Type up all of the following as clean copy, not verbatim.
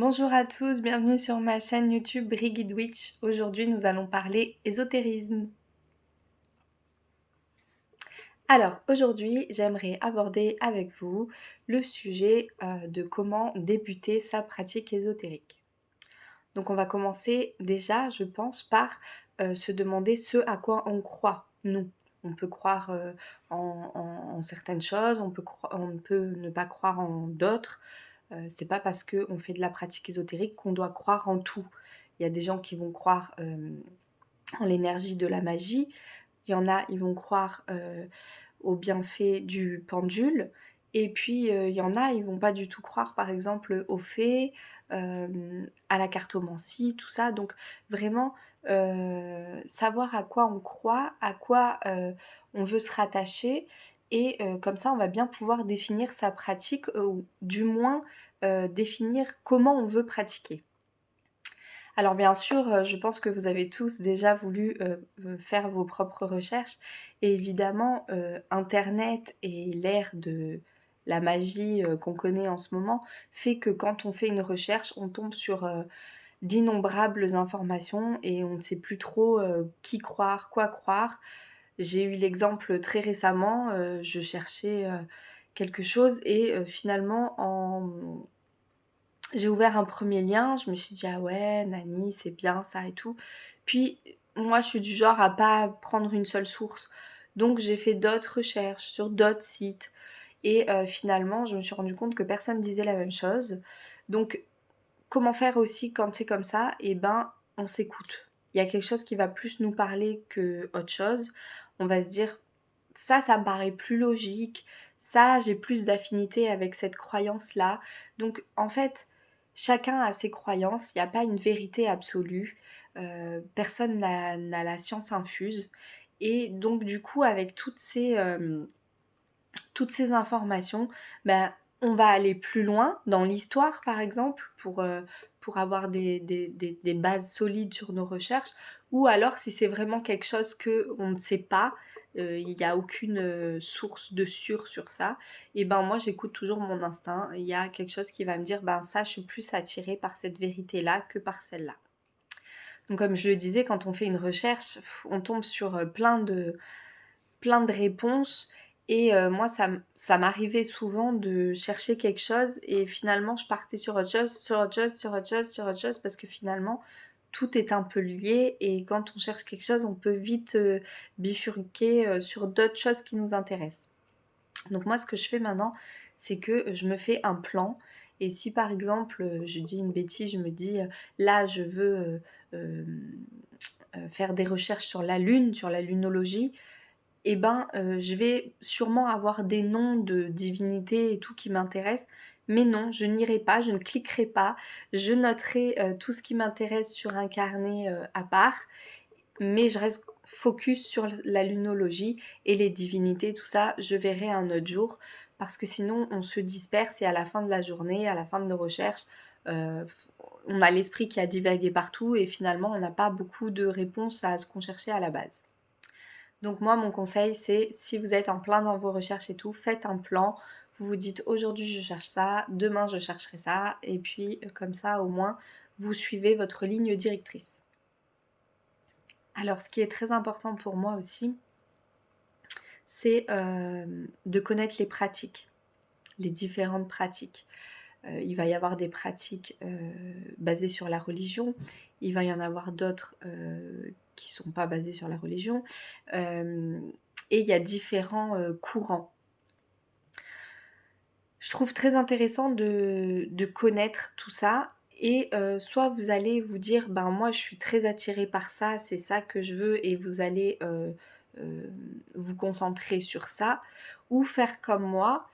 Bonjour à tous, bienvenue sur ma chaîne YouTube Brigitte Witch. Aujourd'hui, nous allons parler ésotérisme. Alors, aujourd'hui, j'aimerais aborder avec vous le sujet de comment débuter sa pratique ésotérique. Donc, on va commencer déjà, je pense, par se demander ce à quoi on croit, nous. On peut croire en certaines choses, on peut ne pas croire en d'autres. C'est pas parce qu'on fait de la pratique ésotérique qu'on doit croire en tout. Il y a des gens qui vont croire en l'énergie de la magie. Il y en a, ils vont croire aux bienfaits du pendule. Et puis, il y en a, ils vont pas du tout croire, par exemple, aux fées, à la cartomancie, tout ça. Donc, vraiment, savoir à quoi on croit, à quoi on veut se rattacher. Et comme ça, on va bien pouvoir définir sa pratique, ou du moins définir comment on veut pratiquer. Alors bien sûr, je pense que vous avez tous déjà voulu, faire vos propres recherches et évidemment, internet et l'ère de la magie, qu'on connaît en ce moment, fait que quand on fait une recherche, on tombe sur, d'innombrables informations et on ne sait plus trop, qui croire, quoi croire. J'ai eu l'exemple très récemment, je cherchais, quelque chose et finalement j'ai ouvert un premier lien, je me suis dit: «Ah ouais, nani, c'est bien ça et tout». Puis, moi, je suis du genre à pas prendre une seule source. Donc j'ai fait d'autres recherches sur d'autres sites et finalement, je me suis rendu compte que personne disait la même chose. Donc comment faire aussi quand c'est comme ça? Et ben, on s'écoute. Il y a quelque chose qui va plus nous parler qu'autre chose. On va se dire: Ça me paraît plus logique. Ça, j'ai plus d'affinité avec cette croyance-là». Donc en fait, chacun a ses croyances, il y a pas une vérité absolue. Personne n'a la science infuse et donc du coup, avec toutes ces informations, ben, on va aller plus loin dans l'histoire, par exemple, pour avoir des bases solides sur nos recherches. Ou alors, si c'est vraiment quelque chose qu'on ne sait pas, il n'y a aucune source de sûr sur ça, et ben moi, j'écoute toujours mon instinct. Il y a quelque chose qui va me dire, ben ça, je suis plus attirée par cette vérité-là que par celle-là. Donc, comme je le disais, quand on fait une recherche, on tombe sur plein de réponses et moi ça m'arrivait souvent de chercher quelque chose et finalement je partais sur autre chose, sur autre chose, sur autre chose, sur autre chose parce que finalement tout est un peu lié et quand on cherche quelque chose, on peut vite, bifurquer, sur d'autres choses qui nous intéressent. Donc moi ce que je fais maintenant, c'est que je me fais un plan et si par exemple, je dis une bêtise, je me dis, là je veux, faire des recherches sur la lune, sur la lunologie, et ben, je vais sûrement avoir des noms de divinités et tout qui m'intéressent, mais non, je n'irai pas, je ne cliquerai pas. Je noterai, tout ce qui m'intéresse sur un carnet, à part, mais je reste focus sur la lunologie et les divinités, tout ça, je verrai un autre jour parce que sinon on se disperse et à la fin de la journée, à la fin de nos recherches, heu, on a l'esprit qui a divagué partout et finalement on n'a pas beaucoup de réponses à ce qu'on cherchait à la base. Donc moi, mon conseil, c'est si vous êtes en plein dans vos recherches et tout, faites un plan. Vous vous dites aujourd'hui je cherche ça, demain je chercherai ça, et puis comme ça au moins vous suivez votre ligne directrice. Alors ce qui est très important pour moi aussi, c'est de connaître les pratiques, les différentes pratiques. Il va y avoir des pratiques basées sur la religion, il va y en avoir d'autres qui ne sont pas basées sur la religion, euh, et il y a différents courants. Je trouve très intéressant de connaître tout ça et soit vous allez vous dire: «Ben, moi, je suis très attirée par ça, c'est ça que je veux» et vous allez, vous concentrer sur ça, ou faire comme moi,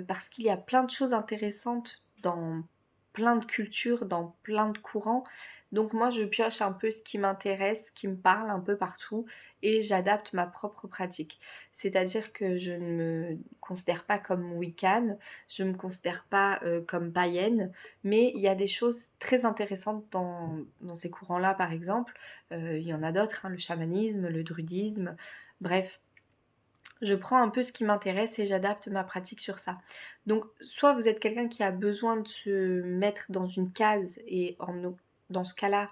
parce qu'il y a plein de choses intéressantes dans plein de cultures, dans plein de courants. Donc moi, je pioche un peu ce qui m'intéresse, ce qui me parle un peu partout et j'adapte ma propre pratique. C'est-à-dire que je ne me considère pas comme wiccan, je ne me considère pas comme païenne, mais il y a des choses très intéressantes dans ces courants-là, par exemple. Il y en a d'autres, hein, le chamanisme, le druidisme, bref. je prends un peu ce qui m'intéresse et j'adapte ma pratique sur ça. Donc soit vous êtes quelqu'un qui a besoin de se mettre dans une case et dans ce cas-là,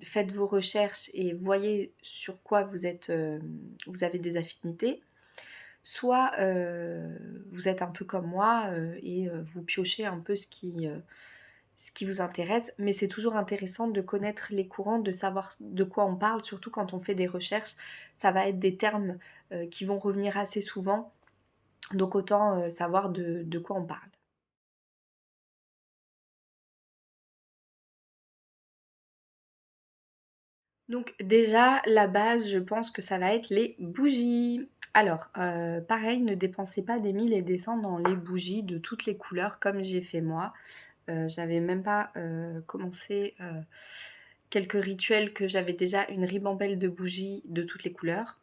faites vos recherches et voyez sur quoi vous avez des affinités. Soit vous êtes un peu comme moi et vous piochez un peu ce qui vous intéresse, mais c'est toujours intéressant de connaître les courants, de savoir de quoi on parle, surtout quand on fait des recherches. Ça va être des termes qui vont revenir assez souvent, donc autant savoir de quoi on parle. Donc déjà, la base, je pense que ça va être les bougies. Alors, pareil, ne dépensez pas des mille et des cents dans les bougies de toutes les couleurs comme j'ai fait moi. J'avais même pas commencé quelques rituels que j'avais déjà une ribambelle de bougies de toutes les couleurs.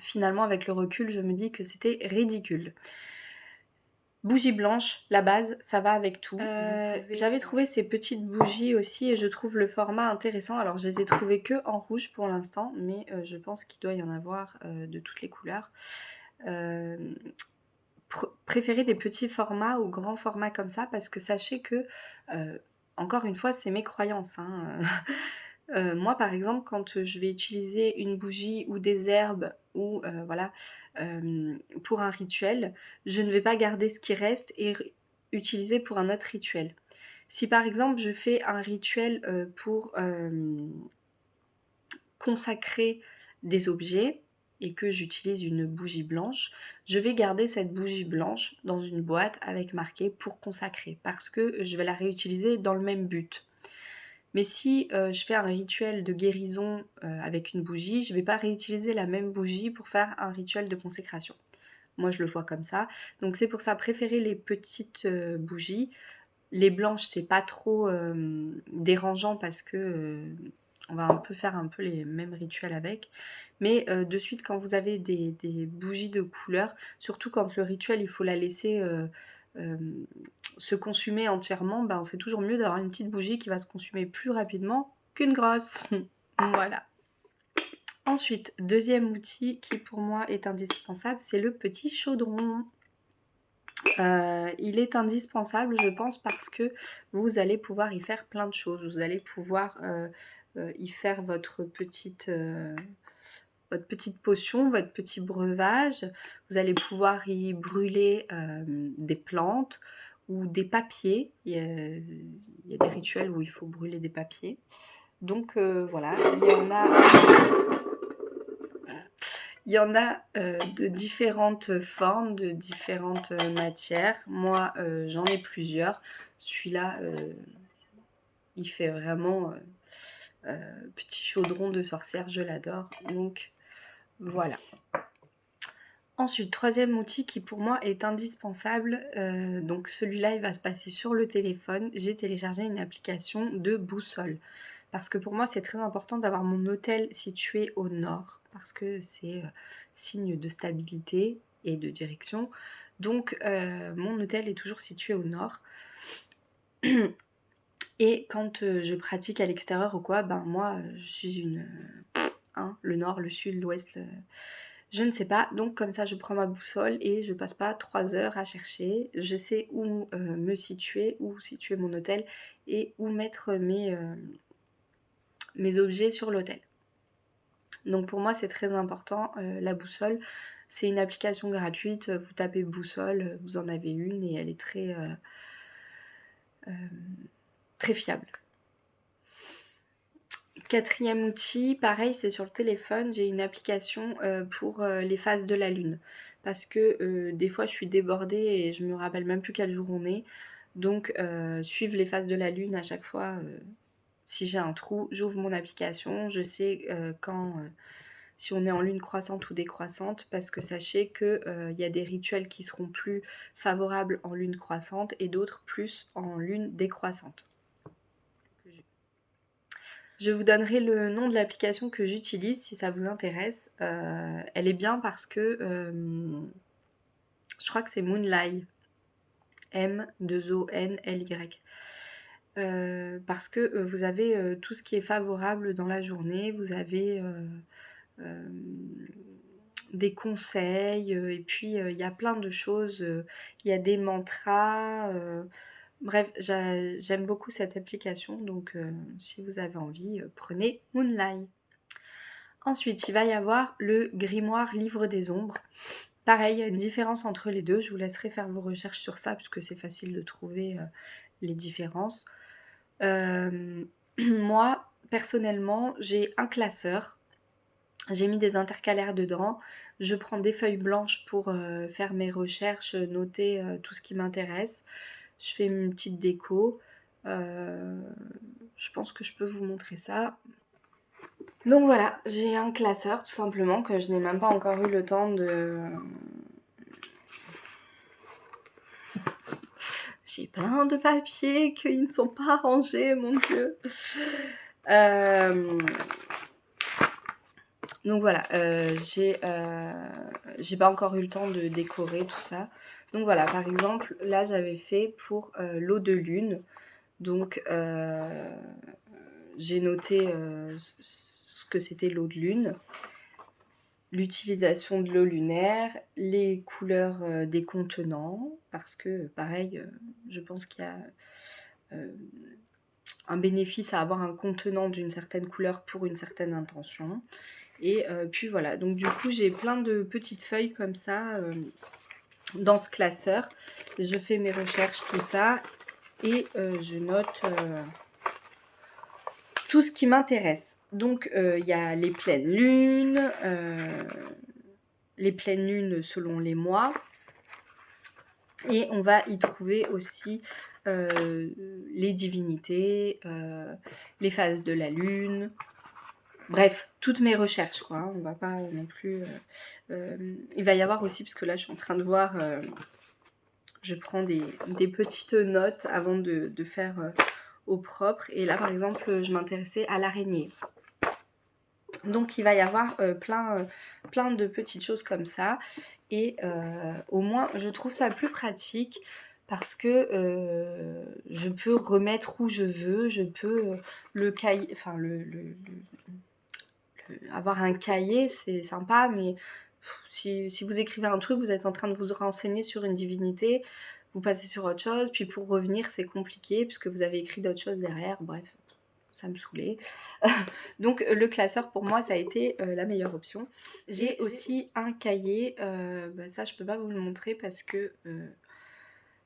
Finalement, avec le recul, je me dis que c'était ridicule. Bougie blanche, la base, ça va avec tout. J'avais trouvé ces petites bougies aussi et je trouve le format intéressant. Alors je les ai trouvées que en rouge pour l'instant, mais je pense qu'il doit y en avoir de toutes les couleurs. Euh, Préférez des petits formats ou grands formats comme ça parce que sachez que, encore une fois, c'est mes croyances, hein. Moi, par exemple, quand je vais utiliser une bougie ou des herbes ou voilà, pour un rituel, je ne vais pas garder ce qui reste et utiliser pour un autre rituel. Si par exemple je fais un rituel pour consacrer des objets et que j'utilise une bougie blanche, je vais garder cette bougie blanche dans une boîte avec marqué pour consacrer parce que je vais la réutiliser dans le même but. Mais si je fais un rituel de guérison avec une bougie, je ne vais pas réutiliser la même bougie pour faire un rituel de consécration. Moi, je le vois comme ça. Donc c'est pour ça, préférez les petites bougies. Les blanches, c'est pas trop dérangeant parce que on va un peu faire un peu les mêmes rituels avec. Mais de suite, quand vous avez des bougies de couleur, surtout quand le rituel, il faut la laisser euh, se consumer entièrement, ben, c'est toujours mieux d'avoir une petite bougie qui va se consumer plus rapidement qu'une grosse. Voilà. Ensuite, deuxième outil qui pour moi est indispensable, c'est le petit chaudron. Il est indispensable, je pense, parce que vous allez pouvoir y faire plein de choses. Vous allez pouvoir y faire votre petite potion, votre petit breuvage. Vous allez pouvoir y brûler des plantes ou des papiers. Il y a des rituels où il faut brûler des papiers. Donc voilà, il y en a de différentes formes, de différentes matières. Moi, j'en ai plusieurs. Celui-là, il fait vraiment petit chaudron de sorcière, je l'adore. Donc voilà. Ensuite, troisième outil qui pour moi est indispensable, donc celui-là il va se passer sur le téléphone. J'ai téléchargé une application de boussole. Parce que pour moi c'est très important d'avoir mon hôtel situé au nord, parce que c'est signe de stabilité et de direction. Donc mon hôtel est toujours situé au nord. Et quand je pratique à l'extérieur ou quoi, ben moi je suis le nord, le sud, l'ouest. Je ne sais pas, donc comme ça je prends ma boussole et je passe pas 3 heures à chercher. Je sais où me situer, où situer mon hôtel et où mettre mes objets sur l'hôtel. Donc pour moi c'est très important, la boussole. C'est une application gratuite, vous tapez boussole, vous en avez une et elle est euh, très fiable. Quatrième outil, pareil, c'est sur le téléphone. J'ai une application pour les phases de la lune. Parce que des fois, je suis débordée et je me rappelle même plus quel jour on est. Donc, suivre les phases de la lune à chaque fois, si j'ai un trou, j'ouvre mon application. Je sais si on est en lune croissante ou décroissante. Parce que sachez qu'il y a des rituels qui seront plus favorables en lune croissante et d'autres plus en lune décroissante. Je vous donnerai le nom de l'application que j'utilise si ça vous intéresse. Elle est bien parce que je crois que c'est Moonlight. M2ONLY. Parce que vous avez tout ce qui est favorable dans la journée. Vous avez des conseils, et puis, il y a plein de choses, il y a des mantras, bref, j'aime beaucoup cette application donc si vous avez envie, prenez Moonlight. Ensuite, il va y avoir le grimoire Livre des Ombres. Pareil, il y a une différence entre les deux. Je vous laisserai faire vos recherches sur ça puisque c'est facile de trouver les différences. Moi, personnellement, j'ai un classeur. J'ai mis des intercalaires dedans. Je prends des feuilles blanches pour faire mes recherches, noter tout ce qui m'intéresse. Je fais une petite déco. Je pense que je peux vous montrer ça. Donc voilà, j'ai un classeur tout simplement que je n'ai même pas encore eu le temps de... J'ai plein de papiers qui ne sont pas rangés, mon Dieu. Donc voilà, j'ai pas encore eu le temps de décorer tout ça. Donc voilà, par exemple, là j'avais fait pour l'eau de lune. Donc j'ai noté ce que c'était l'eau de lune, l'utilisation de l'eau lunaire, les couleurs des contenants, parce que pareil, je pense qu'il y a un bénéfice à avoir un contenant d'une certaine couleur pour une certaine intention. Et puis voilà, donc du coup j'ai plein de petites feuilles comme ça dans ce classeur. Je fais mes recherches, tout ça, et je note tout ce qui m'intéresse. Donc il y a les pleines lunes selon les mois, et on va y trouver aussi les divinités, les phases de la lune. Bref, toutes mes recherches, quoi. Hein. On va pas non plus... il va y avoir aussi, parce que là, je suis en train de voir... je prends des petites notes avant de faire au propre. Et là, par exemple, je m'intéressais à l'araignée. Donc, il va y avoir plein de petites choses comme ça. Et au moins, je trouve ça plus pratique parce que je peux remettre où je veux. Je peux le cahier... Enfin, avoir un cahier, c'est sympa, mais si vous écrivez un truc, vous êtes en train de vous renseigner sur une divinité, vous passez sur autre chose, puis pour revenir, c'est compliqué puisque vous avez écrit d'autres choses derrière. Bref, ça me saoulait. Donc le classeur pour moi, ça a été la meilleure option. J'ai aussi un cahier, ça je peux pas vous le montrer parce que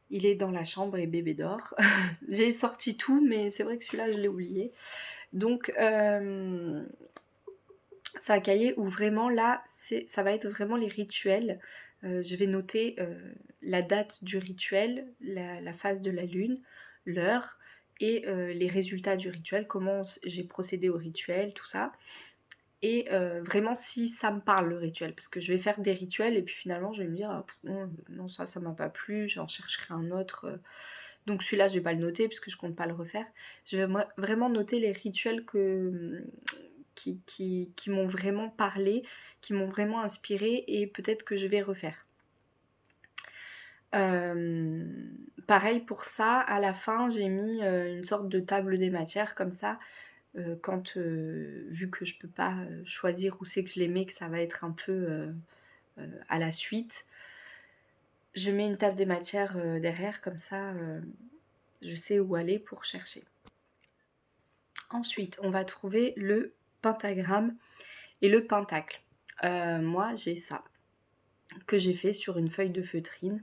il est dans la chambre et bébé dort. J'ai sorti tout, mais c'est vrai que celui-là, je l'ai oublié. Donc c'est un cahier où vraiment là, ça va être vraiment les rituels. Je vais noter la date du rituel, la phase de la lune, l'heure et les résultats du rituel, comment j'ai procédé au rituel, tout ça. Et vraiment si ça me parle le rituel, parce que je vais faire des rituels et puis finalement je vais me dire ah, non ça m'a pas plu, j'en chercherai un autre. Donc celui-là je vais pas le noter puisque je compte pas le refaire. Je vais vraiment noter les rituels qui m'ont vraiment parlé, qui m'ont vraiment inspiré et peut-être que je vais refaire. Pareil pour ça, à la fin j'ai mis une sorte de table des matières comme ça, quand vu que je peux pas choisir où c'est que je les mets, que ça va être un peu à la suite, je mets une table des matières derrière, comme ça je sais où aller pour chercher. Ensuite on va trouver le pentagramme et le pentacle. Moi j'ai ça que j'ai fait sur une feuille de feutrine.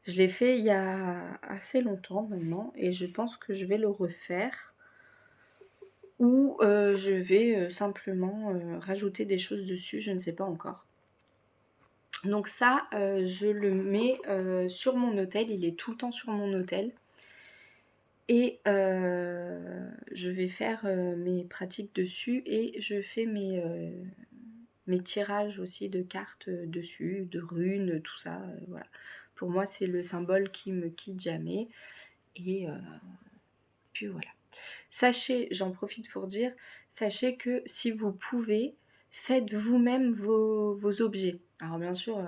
Je l'ai fait il y a assez longtemps maintenant et je pense que je vais le refaire ou je vais simplement rajouter des choses dessus, je ne sais pas encore. Donc ça, je le mets sur mon autel, il est tout le temps sur mon autel. Et je vais faire mes pratiques dessus et je fais mes tirages aussi de cartes dessus, de runes, tout ça. Voilà. Pour moi, c'est le symbole qui me quitte jamais. Et puis voilà. Sachez, j'en profite pour dire, sachez que si vous pouvez, faites vous-même vos objets. Alors bien sûr,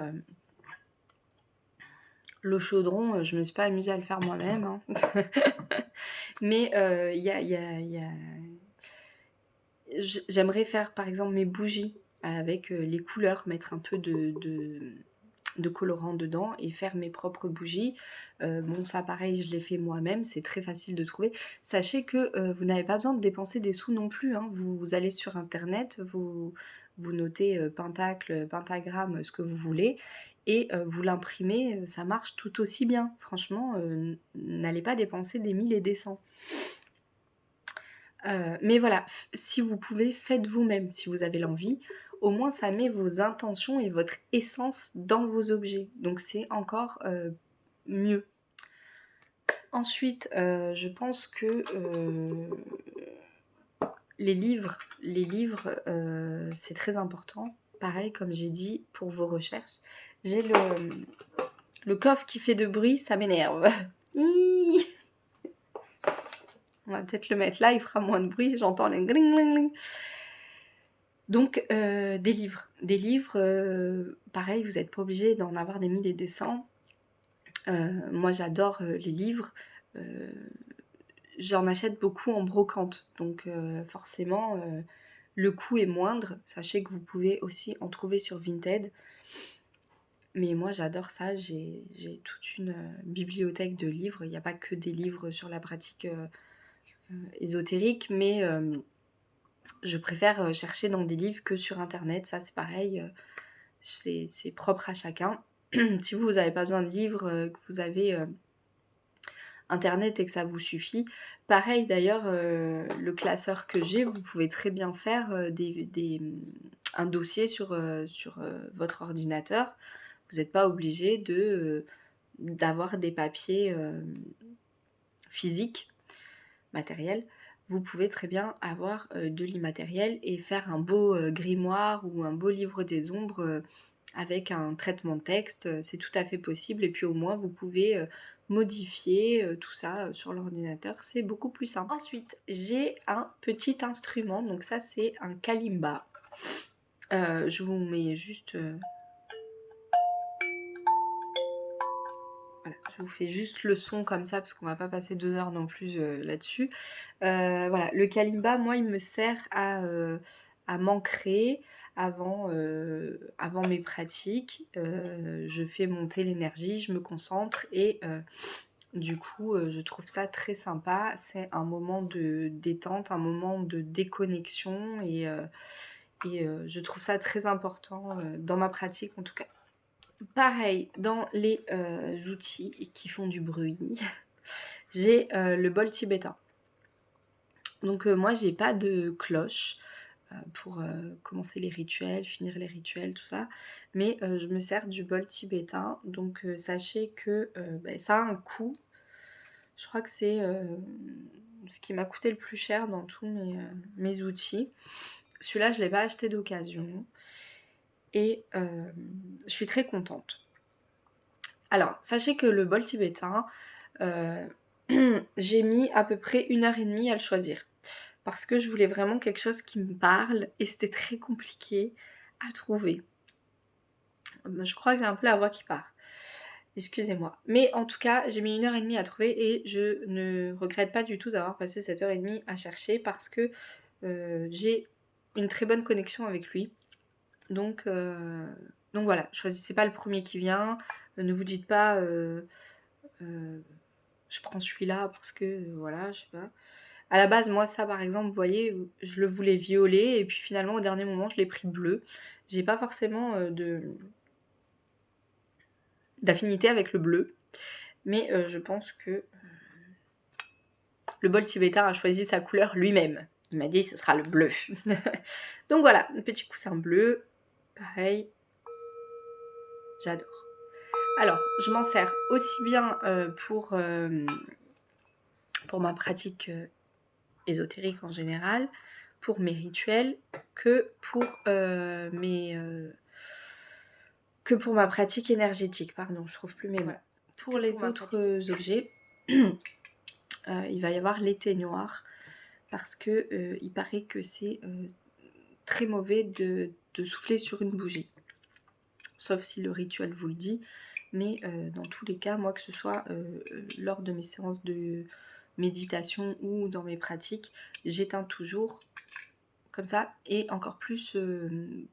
le chaudron, je me suis pas amusée à le faire moi-même. Hein. Mais j'aimerais faire par exemple mes bougies. avec les couleurs, mettre un peu de colorant dedans et faire mes propres bougies. Bon, ça pareil, je l'ai fait moi-même, c'est très facile de trouver. Sachez que vous n'avez pas besoin de dépenser des sous non plus, hein. Vous allez sur internet, vous notez pentacle, pentagramme, ce que vous voulez, et vous l'imprimez, ça marche tout aussi bien. Franchement, n'allez pas dépenser des 1000 et des cents. Mais voilà, si vous pouvez, faites vous-même si vous avez l'envie. Au moins, ça met vos intentions et votre essence dans vos objets. Donc c'est encore mieux. Ensuite, je pense que les livres, c'est très important. Pareil, comme j'ai dit, pour vos recherches. J'ai le coffre qui fait de bruit, ça m'énerve. On va peut-être le mettre là, il fera moins de bruit, j'entends les gling gling gling. Donc des livres. Des livres, pareil, vous n'êtes pas obligé d'en avoir des 1000 et des cents. Moi j'adore les livres. J'en achète beaucoup en brocante. Donc forcément, le coût est moindre. Sachez que vous pouvez aussi en trouver sur Vinted. Mais moi j'adore ça, j'ai toute une bibliothèque de livres. Il n'y a pas que des livres sur la pratique ésotérique, mais je préfère chercher dans des livres que sur internet. Ça c'est pareil, c'est propre à chacun. Si vous n'avez pas besoin de livres, que vous avez internet et que ça vous suffit. Pareil d'ailleurs, le classeur que j'ai, vous pouvez très bien faire un dossier sur votre ordinateur. Vous n'êtes pas obligé d'avoir des papiers physiques, matériels. Vous pouvez très bien avoir de l'immatériel et faire un beau grimoire ou un beau livre des ombres avec un traitement de texte. C'est tout à fait possible et puis au moins vous pouvez modifier tout ça sur l'ordinateur. C'est beaucoup plus simple. Ensuite, j'ai un petit instrument. Donc ça, c'est un kalimba. Je vous mets juste... Voilà, je vous fais juste le son comme ça parce qu'on va pas passer 2 heures non plus là-dessus. Voilà, le kalimba, moi, il me sert à m'ancrer avant mes pratiques. Je fais monter l'énergie, je me concentre et du coup, je trouve ça très sympa. C'est un moment de détente, un moment de déconnexion et je trouve ça très important dans ma pratique en tout cas. Pareil, dans les outils qui font du bruit, j'ai le bol tibétain. Donc moi, j'ai pas de cloche pour commencer les rituels, finir les rituels, tout ça. Mais je me sers du bol tibétain. Donc sachez que ça a un coût. Je crois que c'est ce qui m'a coûté le plus cher dans tous mes outils. Celui-là, je ne l'ai pas acheté d'occasion. Et je suis très contente. Alors, sachez que le bol tibétain, j'ai mis à peu près 1h30 à le choisir. Parce que je voulais vraiment quelque chose qui me parle et c'était très compliqué à trouver. Je crois que j'ai un peu la voix qui part. Excusez-moi. Mais en tout cas, j'ai mis 1h30 à trouver et je ne regrette pas du tout d'avoir passé cette heure et demie à chercher parce que j'ai une très bonne connexion avec lui. Donc voilà, choisissez pas le premier qui vient. Ne vous dites pas je prends celui-là parce que voilà, je sais pas. À la base, moi, ça par exemple, vous voyez, je le voulais violet et puis finalement au dernier moment, je l'ai pris bleu. J'ai pas forcément d'affinité avec le bleu, mais je pense que le bol tibétain a choisi sa couleur lui-même. Il m'a dit ce sera le bleu. Donc voilà, un petit coussin bleu, pareil, j'adore. Alors, je m'en sers aussi bien pour ma pratique ésotérique en général, pour mes rituels, que pour ma pratique énergétique. Pardon, je trouve plus mes mots. Voilà. Pour les autres objets, il va y avoir l'été noir parce que il paraît que c'est très mauvais de souffler sur une bougie. Sauf si le rituel vous le dit. Mais dans tous les cas, moi que ce soit lors de mes séances de méditation ou dans mes pratiques, j'éteins toujours comme ça, et encore plus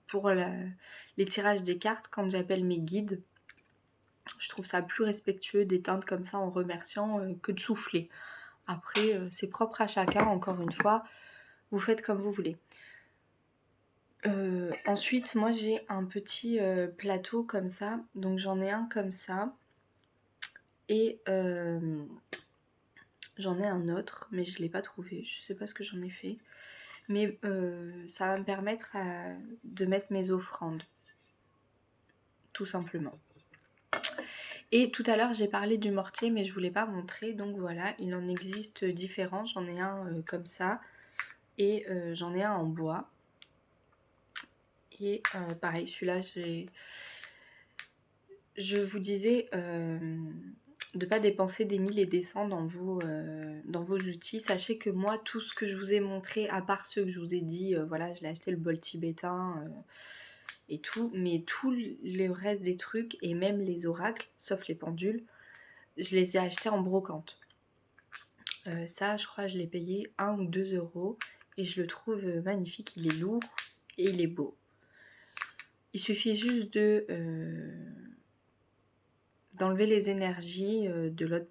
pour les tirages des cartes quand j'appelle mes guides. Je trouve ça plus respectueux d'éteindre comme ça en remerciant que de souffler. Après, c'est propre à chacun, encore une fois, vous faites comme vous voulez. Ensuite, moi j'ai un petit plateau comme ça, donc j'en ai un comme ça, et j'en ai un autre, mais je ne l'ai pas trouvé, je sais pas ce que j'en ai fait. Mais ça va me permettre de mettre mes offrandes, tout simplement. Et tout à l'heure j'ai parlé du mortier, mais je ne vous l'ai pas montré, donc voilà, il en existe différents. J'en ai un comme ça, et j'en ai un en bois. Et pareil, celui-là, je vous disais de ne pas dépenser des 1000 et des cents dans vos outils. Sachez que moi, tout ce que je vous ai montré, à part ceux que je vous ai dit, voilà, je l'ai acheté le bol tibétain et tout, mais tout le reste des trucs, et même les oracles, sauf les pendules, je les ai achetés en brocante. Ça, je crois, je l'ai payé 1 ou 2 euros, et je le trouve magnifique. Il est lourd et il est beau. Il suffit juste d'enlever les énergies de l'autre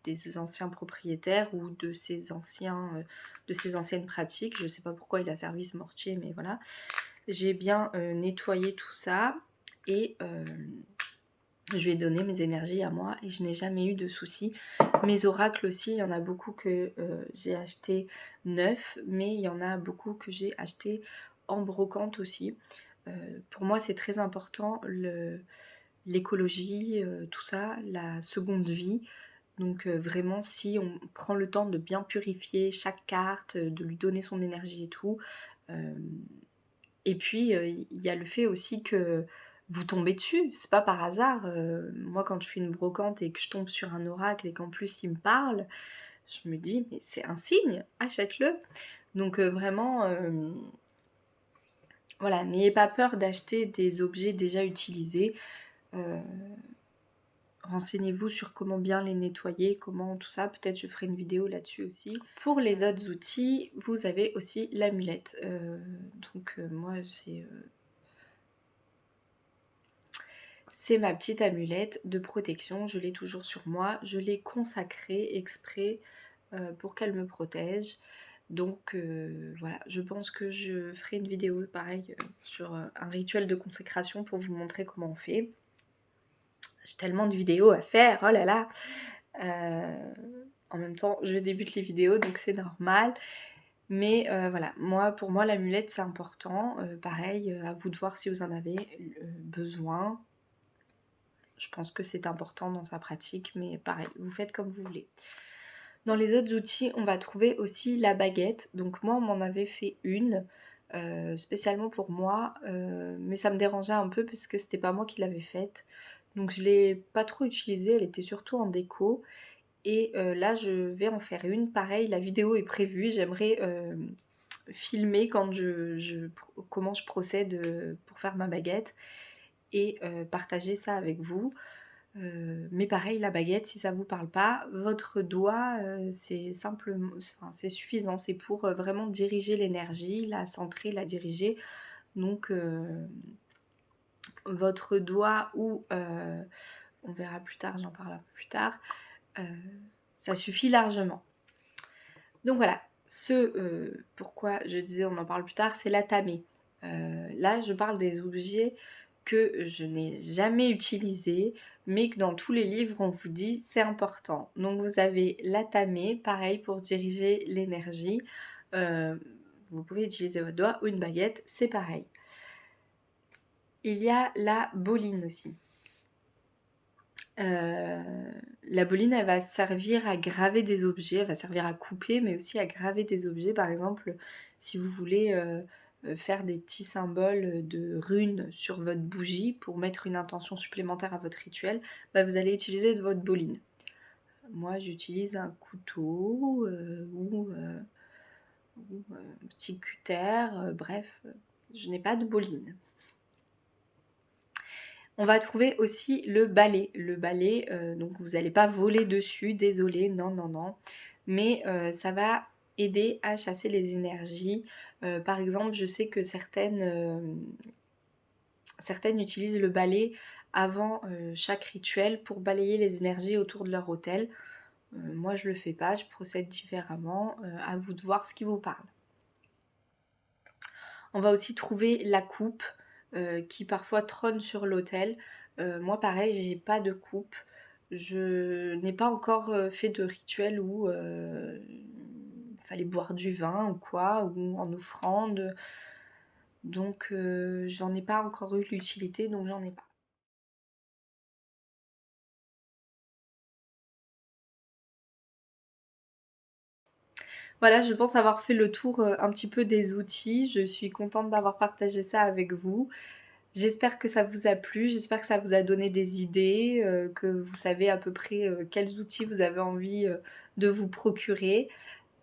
des anciens propriétaires ou de ces anciennes pratiques. Je ne sais pas pourquoi il a servi ce mortier, mais voilà. J'ai bien nettoyé tout ça, et je lui ai donné mes énergies à moi, et je n'ai jamais eu de soucis. Mes oracles aussi, il y en a beaucoup que j'ai acheté neufs, mais il y en a beaucoup que j'ai acheté en brocante aussi. Pour moi, c'est très important l'écologie, tout ça, la seconde vie. Donc vraiment, si on prend le temps de bien purifier chaque carte, de lui donner son énergie et tout. Et puis, il y a le fait aussi que vous tombez dessus, c'est pas par hasard. Moi, quand je fais une brocante et que je tombe sur un oracle et qu'en plus il me parle, je me dis, mais c'est un signe, achète-le. Donc vraiment, voilà, n'ayez pas peur d'acheter des objets déjà utilisés. Renseignez-vous sur comment bien les nettoyer, comment tout ça. Peut-être je ferai une vidéo là-dessus aussi. Pour les autres outils, vous avez aussi l'amulette. Moi, c'est ma petite amulette de protection. Je l'ai toujours sur moi. Je l'ai consacrée exprès pour qu'elle me protège. Donc voilà, je pense que je ferai une vidéo pareil sur un rituel de consécration pour vous montrer comment on fait. J'ai tellement de vidéos à faire, oh là là. En même temps, je débute les vidéos, donc c'est normal. Mais voilà, pour moi, l'amulette, c'est important. Pareil, à vous de voir si vous en avez besoin. Je pense que c'est important dans sa pratique, mais pareil, vous faites comme vous voulez. Dans les autres outils, on va trouver aussi la baguette. Donc moi, on m'en avait fait une, spécialement pour moi, mais ça me dérangeait un peu parce que c'était pas moi qui l'avais faite. Donc je l'ai pas trop utilisée, elle était surtout en déco. Et là, je vais en faire une. Pareil, la vidéo est prévue. J'aimerais filmer comment je procède pour faire ma baguette, et partager ça avec vous. Mais pareil, la baguette, si ça vous parle pas, votre doigt, c'est simplement, enfin, c'est suffisant. C'est pour vraiment diriger l'énergie, la centrer, la diriger. Donc votre doigt, ou on verra plus tard, j'en parle un peu plus tard, ça suffit largement. Donc voilà, pourquoi je disais on en parle plus tard, c'est la tamée. Là, je parle des objets que je n'ai jamais utilisés, mais que dans tous les livres, on vous dit c'est important. Donc vous avez la tamée, pareil pour diriger l'énergie. Vous pouvez utiliser votre doigt ou une baguette, c'est pareil. Il y a la boline aussi. La boline, elle va servir à graver des objets, elle va servir à couper, mais aussi à graver des objets. Par exemple, si vous voulez faire des petits symboles de runes sur votre bougie pour mettre une intention supplémentaire à votre rituel, bah, vous allez utiliser de votre boline. Moi, j'utilise un couteau ou un petit cutter, bref, je n'ai pas de boline. On va trouver aussi le balai. Le balai, donc vous n'allez pas voler dessus, désolé, non, non, non. Mais ça va aider à chasser les énergies. Par exemple, je sais que certaines utilisent le balai avant, chaque rituel pour balayer les énergies autour de leur autel. Moi je le fais pas, je procède différemment, à vous de voir ce qui vous parle. On va aussi trouver la coupe, qui parfois trône sur l'autel. Moi pareil, j'ai pas de coupe. Je n'ai pas encore, fait de rituel où, il fallait boire du vin ou quoi, ou en offrande, donc j'en ai pas encore eu l'utilité, donc j'en ai pas. Voilà, je pense avoir fait le tour, un petit peu des outils. Je suis contente d'avoir partagé ça avec vous. J'espère que ça vous a plu, j'espère que ça vous a donné des idées, que vous savez à peu près, quels outils vous avez envie, de vous procurer.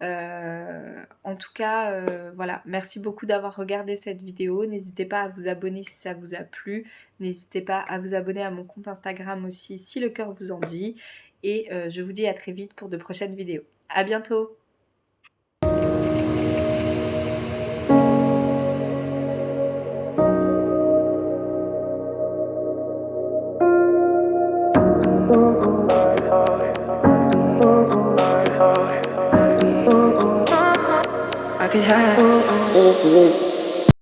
En tout cas, voilà, merci beaucoup d'avoir regardé cette vidéo. N'hésitez pas à vous abonner si ça vous a plu. N'hésitez pas à vous abonner à mon compte Instagram aussi si le cœur vous en dit et je vous dis à très vite pour de prochaines vidéos. À bientôt! I could have